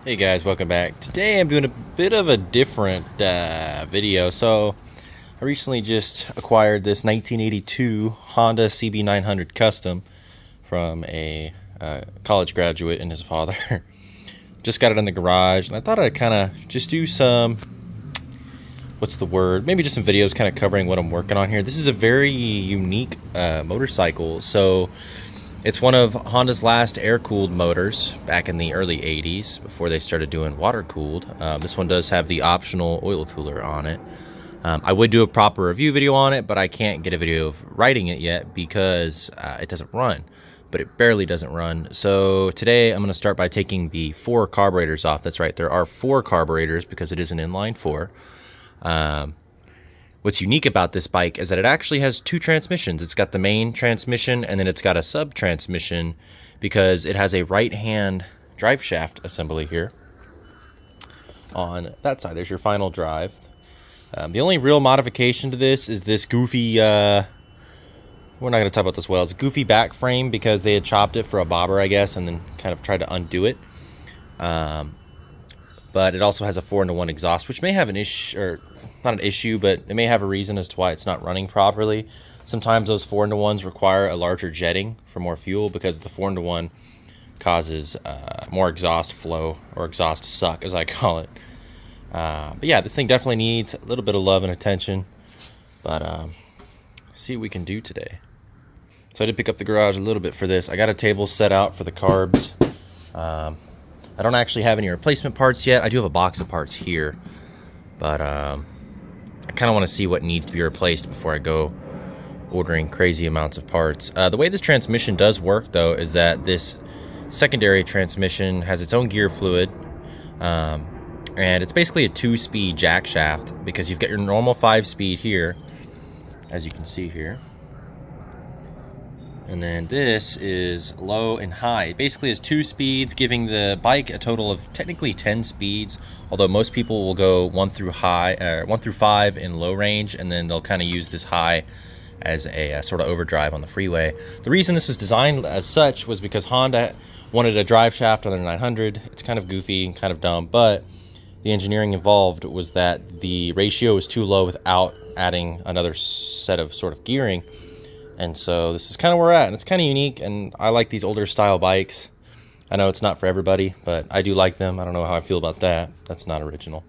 Hey guys, welcome back. Today I'm doing a bit of a different video. So I recently just acquired this 1982 Honda CB900 Custom from a college graduate and his father. Just got it in the garage, and I thought I'd kind of just do some, what's the word? Maybe just some videos kind of covering what I'm working on here. This is a very unique motorcycle. So it's one of Honda's last air-cooled motors back in the early 80s before they started doing water-cooled. This one does have the optional oil cooler on it. I would do a proper review video on it, but I can't get a video of riding it yet because it doesn't run, but it barely doesn't run. So today I'm going to start by taking the 4 carburetors off. That's right, there are 4 carburetors because it is an inline 4. What's unique about this bike is that it actually has 2 transmissions. It's got the main transmission, and then it's got a sub-transmission because it has a right-hand drive shaft assembly here. On that side, there's your final drive. The only real modification to this is this goofy, we're not going to talk about this well, it's a goofy back frame because they had chopped it for a bobber, I guess, and then kind of tried to undo it. But it also has a 4-into-1 exhaust, which may have an issue, or not an issue, but it may have a reason as to why it's not running properly. Sometimes those 4-into-1s require a larger jetting for more fuel because the 4-into-1 causes more exhaust flow, or exhaust suck, as I call it. But yeah, this thing definitely needs a little bit of love and attention. But see what we can do today. So I did pick up the garage a little bit for this. I got a table set out for the carbs. I don't actually have any replacement parts yet. I do have a box of parts here, but I kind of want to see what needs to be replaced before I go ordering crazy amounts of parts. The way this transmission does work, though, is that this secondary transmission has its own gear fluid, and it's basically a 2-speed jack shaft because you've got your normal 5-speed here, as you can see here. And then this is low and high. It basically has 2 speeds, giving the bike a total of technically 10 speeds. Although most people will go 1 through 5 in low range, and then they'll kind of use this high as a sort of overdrive on the freeway. The reason this was designed as such was because Honda wanted a drive shaft on their 900. It's kind of goofy and kind of dumb, but the engineering involved was that the ratio was too low without adding another set of sort of gearing. And so this is kind of where we're at, and it's kind of unique, and I like these older style bikes. I know it's not for everybody, but I do like them. I don't know how I feel about that. That's not original.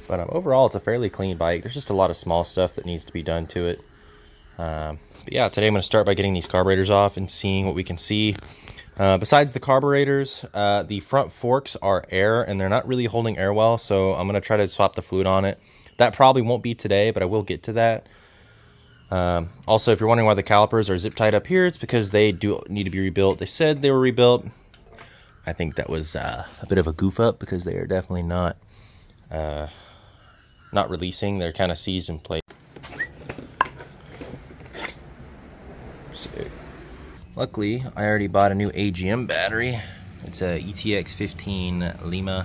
But overall, it's a fairly clean bike. There's just a lot of small stuff that needs to be done to it. But yeah, today I'm going to start by getting these carburetors off and seeing what we can see. Besides the carburetors, the front forks are air, and they're not really holding air well, so I'm going to try to swap the fluid on it. That probably won't be today, but I will get to that. Also, if you're wondering why the calipers are zip tied up here, it's because they do need to be rebuilt. They said they were rebuilt. I think that was a bit of a goof up because they are definitely not releasing. They're kind of seized in place. So, luckily, I already bought a new AGM battery. It's a ETX 15 Lima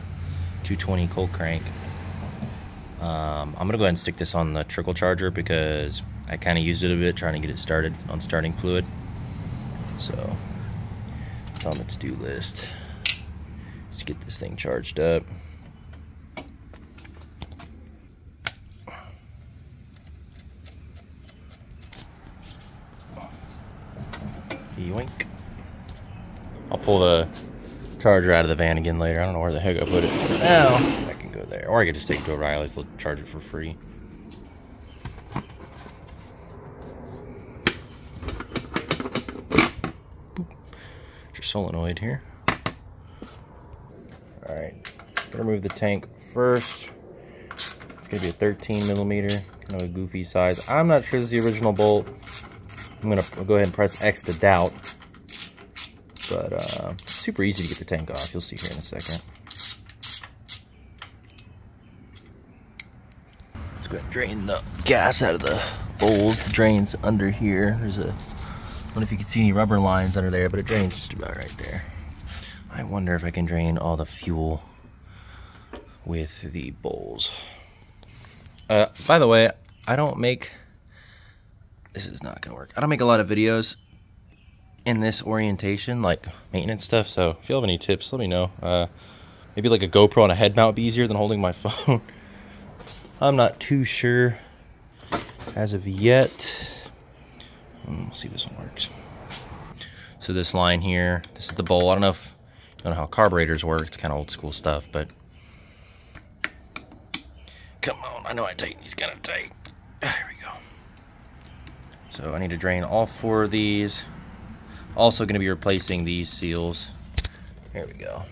220 cold crank. I'm gonna go ahead and stick this on the trickle charger because I kind of used it a bit trying to get it started on starting fluid. So it's on the to-do list just to get this thing charged up. Yoink. I'll pull the charger out of the van again later. I don't know where the heck I put it. Now I can go there, or I could just take it to O'Reilly's. They'll charge it for free. Your solenoid here. All right, gonna remove the tank first. It's gonna be a 13mm, kind of a goofy size. I'm not sure this is the original bolt. I'm gonna go ahead and press X to doubt, but it's super easy to get the tank off. You'll see here in a second. Let's go ahead and drain the gas out of the bowls. The drain's under here. There's a, I don't know if you can see any rubber lines under there, but it drains just about right there. I wonder if I can drain all the fuel with the bowls. By the way, I don't make, this is not gonna work. I don't make a lot of videos in this orientation, like maintenance stuff, so if you have any tips, let me know. Maybe like a GoPro on a head mount would be easier than holding my phone. I'm not too sure as of yet. We'll see if this one works. So this line here, this is the bowl. I don't know how carburetors work. It's kind of old school stuff, but come on, I know I tighten these kind of tight. There we go. So I need to drain all 4 of these. Also going to be replacing these seals. There we go.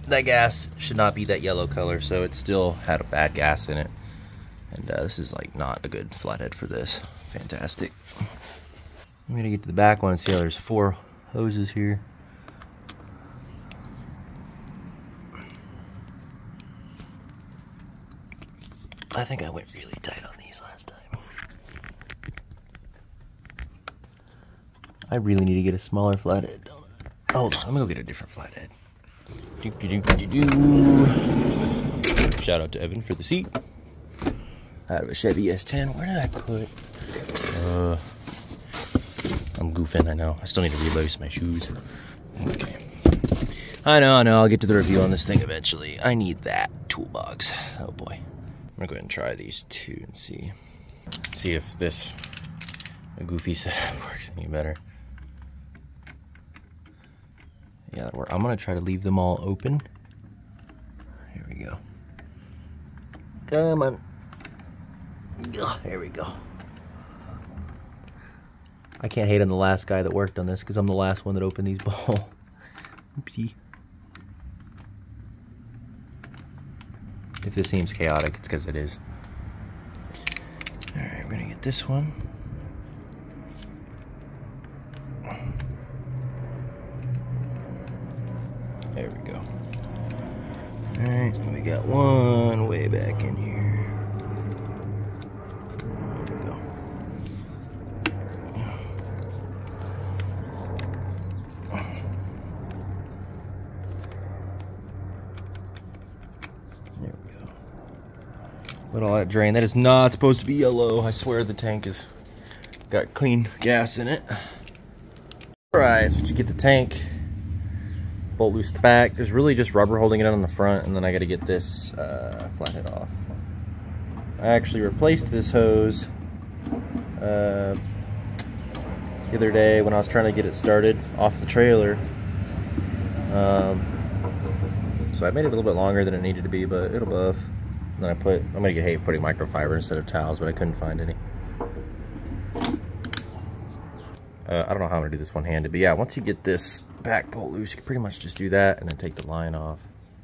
That gas should not be that yellow color, so it still had a bad gas in it. And this is like not a good flathead for this. Fantastic. I'm gonna get to the back one and see how there's 4 hoses here. I think I went really tight on these last time. I really need to get a smaller flathead, don't I? Hold on, I'm gonna go get a different flathead. Shout out to Evan for the seat. Out of a Chevy S10. Where did I put? I'm goofing, I know. I still need to relace my shoes. Okay. I know. I'll get to the review on this thing eventually. I need that toolbox. Oh boy. I'm gonna go ahead and try these 2 and see if this goofy setup works any better. Yeah, that'll work. I'm gonna try to leave them all open. Here we go. Come on. There we go. I can't hate on the last guy that worked on this because I'm the last one that opened these balls. Oopsie. If this seems chaotic, it's because it is. Alright, we're gonna get this one. There we go. Alright, we got one way back in here. There we go. There we go. Let all that drain. That is not supposed to be yellow. I swear the tank has got clean gas in it. Alright, so once you get the tank, bolt loose the back. There's really just rubber holding it on the front, and then I got to get this flathead off. I actually replaced this hose the other day when I was trying to get it started off the trailer. So I made it a little bit longer than it needed to be, but it'll buff. And then I'm gonna get hate for putting microfiber instead of towels, but I couldn't find any. I don't know how I'm gonna do this one-handed, but yeah, once you get this back bolt loose, you can pretty much just do that and then take the line off.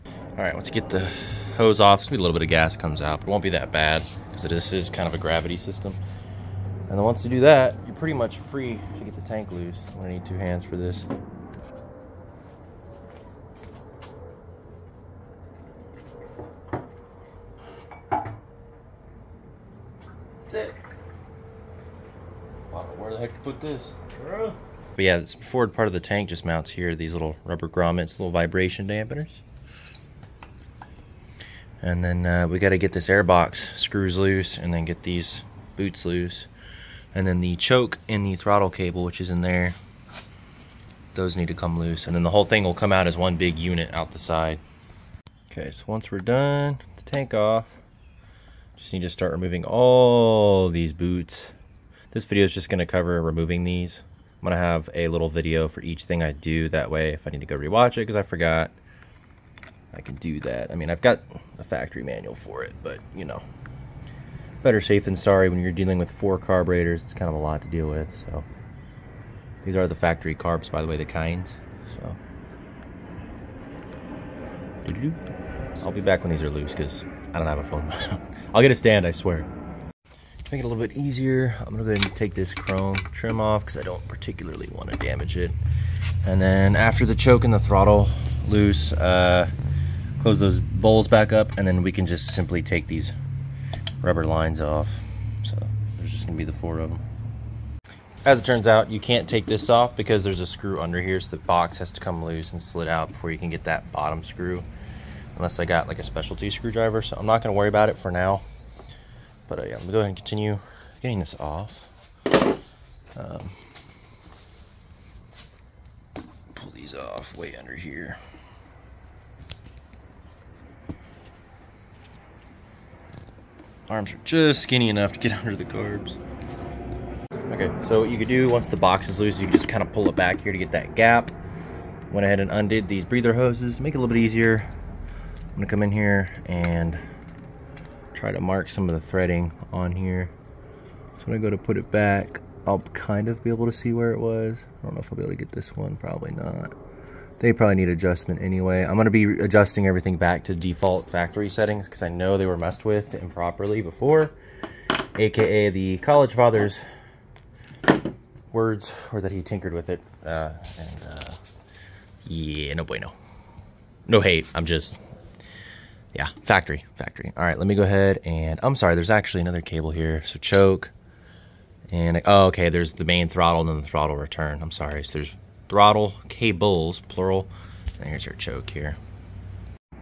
All right, once you get the hose off, it's gonna be a little bit of gas comes out, but it won't be that bad because this is kind of a gravity system. And then once you do that, you're pretty much free to get the tank loose. I'm gonna need 2 hands for this. That's it. I don't know where the heck to put this. But yeah, this forward part of the tank just mounts here, these little rubber grommets, little vibration dampeners. And then we got to get this air box screws loose and then get these boots loose. And then the choke in the throttle cable, which is in there, those need to come loose. And then the whole thing will come out as one big unit out the side. Okay, so once we're done, the tank off, just need to start removing all these boots. This video is just going to cover removing these. I'm going to have a little video for each thing I do. That way, if I need to go rewatch it because I forgot, I can do that. I mean, I've got a factory manual for it, but, you know, better safe than sorry when you're dealing with 4 carburetors. It's kind of a lot to deal with, so. These are the factory carbs, by the way, the kinds, so. I'll be back when these are loose because I don't have a phone. I'll get a stand, I swear. To make it a little bit easier, I'm gonna go ahead and take this chrome trim off because I don't particularly want to damage it. And then after the choke and the throttle loose, close those bowls back up, and then we can just simply take these rubber lines off. So there's just gonna be the 4 of them. As it turns out, you can't take this off because there's a screw under here, so the box has to come loose and slid out before you can get that bottom screw, unless I got like a specialty screwdriver. So I'm not gonna worry about it for now. But yeah, I'm gonna go ahead and continue getting this off. Pull these off way under here. Arms are just skinny enough to get under the carbs. Okay, so what you could do once the box is loose, you can just kind of pull it back here to get that gap. Went ahead and undid these breather hoses to make it a little bit easier. I'm gonna come in here and try to mark some of the threading on here. So when I go to put it back, I'll kind of be able to see where it was. I don't know if I'll be able to get this one, probably not. They probably need adjustment anyway. I'm gonna be adjusting everything back to default factory settings because I know they were messed with improperly before. AKA the college father's words, or that he tinkered with it. Yeah, no bueno. No hate, I'm just, yeah, factory. All right, let me go ahead and, I'm sorry, there's actually another cable here. So choke, and, oh, okay, there's the main throttle and then the throttle return. I'm sorry, so there's throttle cables, plural, and here's your choke here. All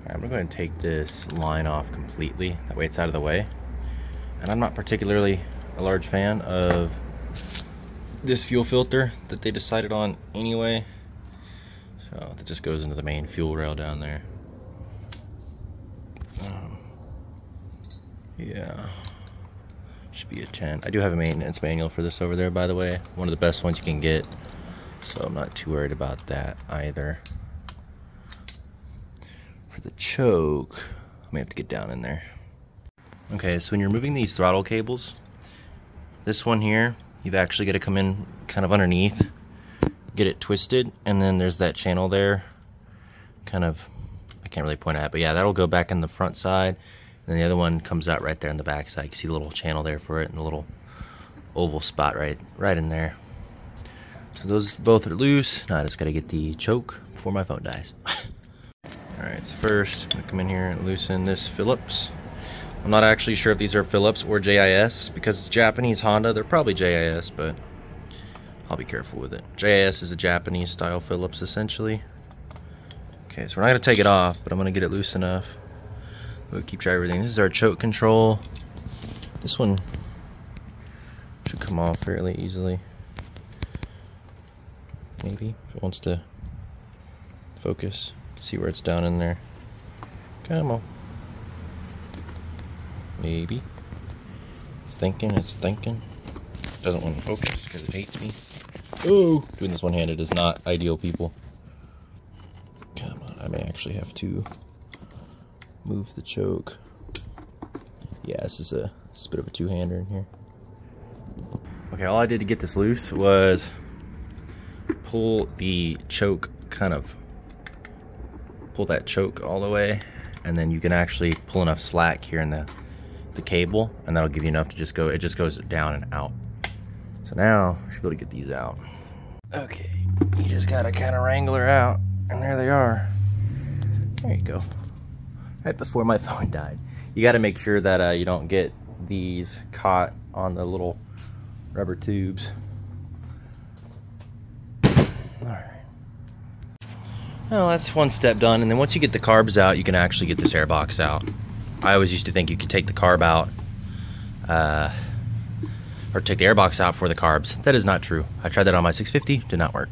right, I'm gonna go ahead and take this line off completely. That way it's out of the way. And I'm not particularly a large fan of this fuel filter that they decided on anyway. So that just goes into the main fuel rail down there. Yeah, should be a 10. I do have a maintenance manual for this over there, by the way. One of the best ones you can get. So I'm not too worried about that either. For the choke, I may have to get down in there. Okay, so when you're moving these throttle cables, this one here, you've actually got to come in kind of underneath, get it twisted, and then there's that channel there. Kind of, I can't really point at, but yeah, that'll go back in the front side. And then the other one comes out right there in the back side. You can see the little channel there for it and a little oval spot right in there. So those both are loose. Now I just gotta get the choke before my phone dies. Alright, so first I'm gonna come in here and loosen this Phillips. I'm not actually sure if these are Phillips or JIS because it's Japanese Honda. They're probably JIS, but I'll be careful with it. JIS is a Japanese style Phillips essentially. Okay, so we're not gonna take it off, but I'm gonna get it loose enough. We'll keep track of everything. This is our choke control. This one should come off fairly easily. Maybe, if it wants to focus. See where it's down in there. Come on. Maybe. It's thinking. Doesn't want to focus because it hates me. Oh, doing this one-handed is not ideal, people. Come on, I may actually have to move the choke. Yeah, this is a bit of a two-hander in here. Okay, all I did to get this loose was pull the choke, kind of pull that choke all the way, and then you can actually pull enough slack here in the cable, and that'll give you enough to just go, it just goes down and out. So now I should be able to get these out. Okay, you just gotta kind of wrangle her out, and there they are. There you go. Right before my phone died. You gotta make sure that you don't get these caught on the little rubber tubes. Alright. Well, that's one step done, and then once you get the carbs out, you can actually get this airbox out. I always used to think you could take the carb out, or take the airbox out for the carbs. That is not true. I tried that on my 650, did not work.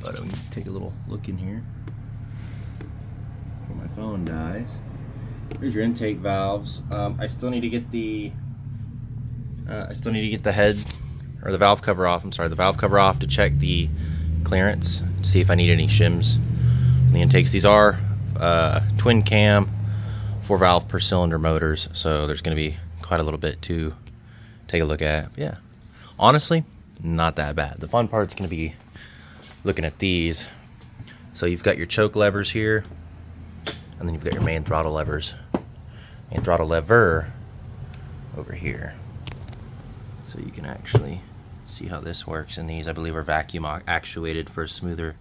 But I'm gonna take a little look in here before my phone dies. Here's your intake valves. I still need to get the head, or the valve cover off. I'm sorry, the valve cover off to check the clearance, to see if I need any shims in the intakes. These are twin cam, 4 valve per cylinder motors, so there's going to be quite a little bit to take a look at. Yeah, honestly, not that bad. The fun part's going to be looking at these. So you've got your choke levers here, and then you've got your main throttle levers. Main throttle lever over here. So you can actually see how this works. And these, I believe, are vacuum actuated for a smoother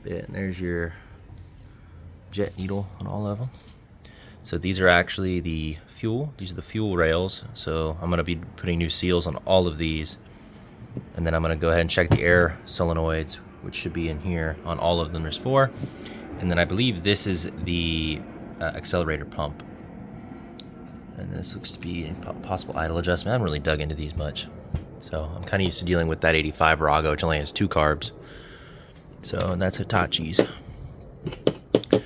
bit. And there's your jet needle on all of them. So these are actually the fuel. These are the fuel rails. So I'm going to be putting new seals on all of these. And then I'm going to go ahead and check the air solenoids, which should be in here on all of them. There's 4. And then I believe this is the accelerator pump. And this looks to be a possible idle adjustment. I haven't really dug into these much. So I'm kind of used to dealing with that 85 Rago, which only has 2 carbs. So that's Hitachi's. But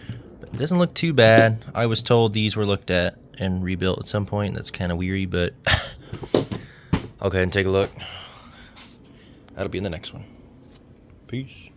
it doesn't look too bad. I was told these were looked at and rebuilt at some point. That's kind of weary, but I'll go ahead and take a look. That'll be in the next one. Peace.